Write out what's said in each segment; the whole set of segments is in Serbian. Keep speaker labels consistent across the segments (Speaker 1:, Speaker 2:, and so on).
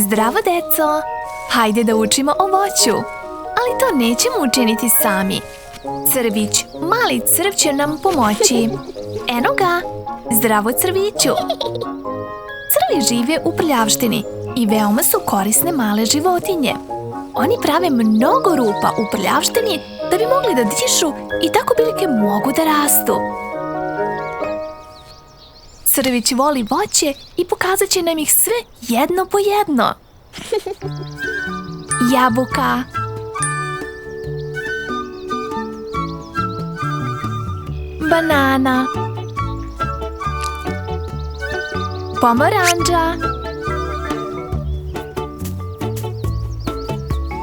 Speaker 1: Zdravo, deco! Hajde da učimo o voću. Ali to nećemo učiniti sami. Crvić, mali crv će nam pomoći. Eno ga! Zdravo, crviću! Crvi žive u prljavštini i veoma su korisne male životinje. Oni prave mnogo rupa u prljavštini da bi mogli da dišu i tako biljke mogu da rastu. Crvić voli voće i pokazat će nam ih sve jedno po jedno. Jabuka, banana, pomoranđa,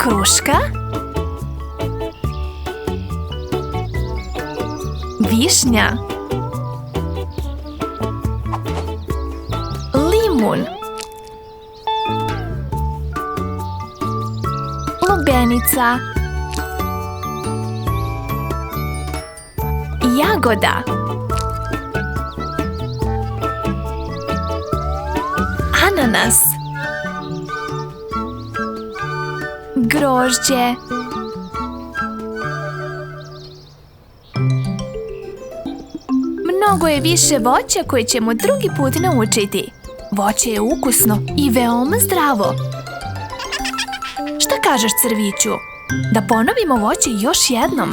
Speaker 1: kruška, višnja, limun, lubenica, jagoda, ananas, grožđe, mnogo je više voća koje ćemo drugi put naučiti. Voće je ukusno i veoma zdravo. Šta kažeš, crviću? Da ponovimo voće još jednom.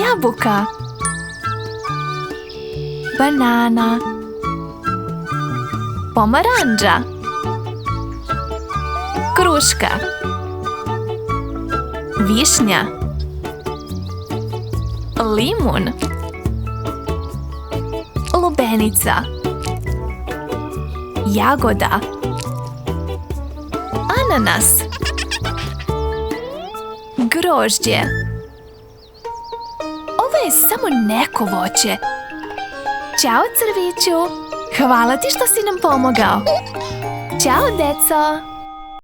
Speaker 1: Jabuka, banana, pomoranđa, kruška, višnja, limun, lubenica, jagoda, ananas, grožđe. Ovo je samo neko voće. Ćao, crviću! Hvala ti što si nam pomogao. Ćao, deco!